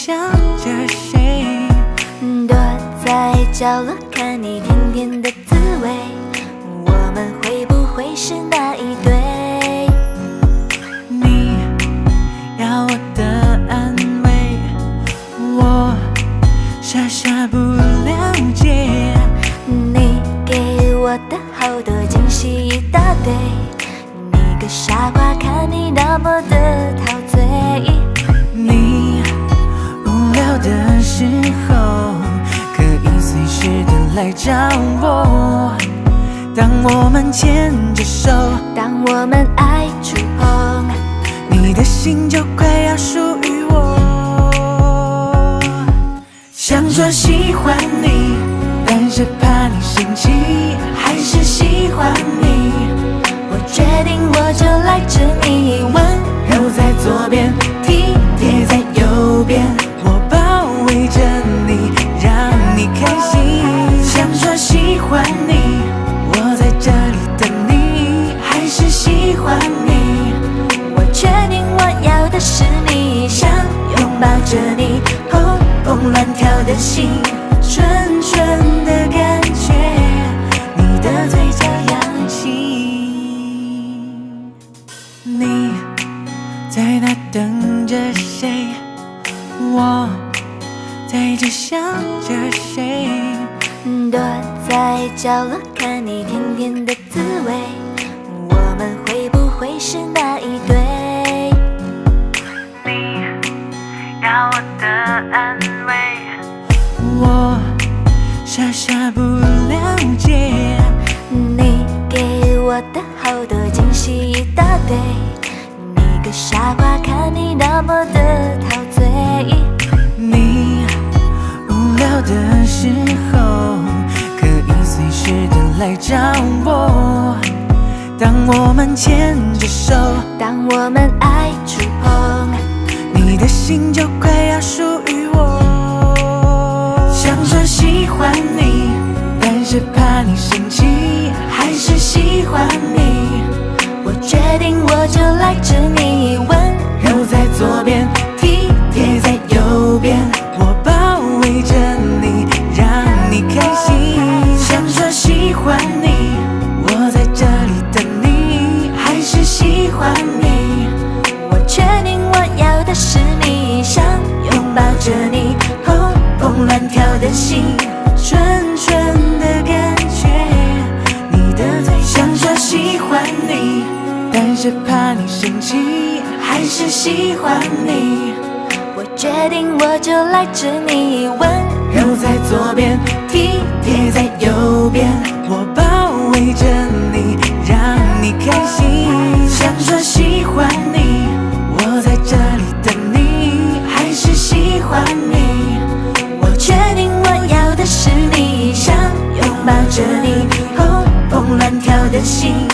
想着谁，躲在角落看你甜甜的滋味，我们会不会是那一对？你要我的安慰，我傻傻不了解。你给我的好多惊喜一大堆，你个傻瓜，看你那么的陶醉。你无聊的时候，可以随时的来找我。当我们牵着手，当我们爱触碰，你的心就快要属于我。想说喜欢你，但是怕你生气，还是喜欢你。我决定我就来治你，温柔在左边，体贴在右边，我包围着你，让你开心。想说喜欢你，我在这里等你，还是喜欢你。我确定我要的是你，想拥抱着你，砰砰乱跳的心，纯纯的感觉，你的嘴角扬起。你在那等着谁？我在这想着谁？躲在角落看你甜甜的滋味，我们会不会是那一对？你要我的安慰，我傻傻不了解。你给我的好多惊喜一大堆，你个傻瓜，看你那么的陶醉。你无聊的时候，可以随时的来找我。当我们牵着手，当我们爱触碰，你的心就快要属于我。想说喜欢你，但是怕你生气，还是喜欢你。我决定我就来治你，温柔在左边，体贴在右边，我包围着你，让你开心。想说喜欢你，我在这里等你，还是喜欢你。我确定我要的是你，想拥抱着你，砰砰乱跳的心，纯纯的感觉，你的嘴想说喜欢你，但是怕你生气，还是喜欢你。我决定我就来治你，温柔在左边，体贴在右边，我包围着你，让你开心。想说喜欢你，我在这里等你，还是喜欢你。我确定我要的是你，想拥抱着你，砰砰乱跳的心。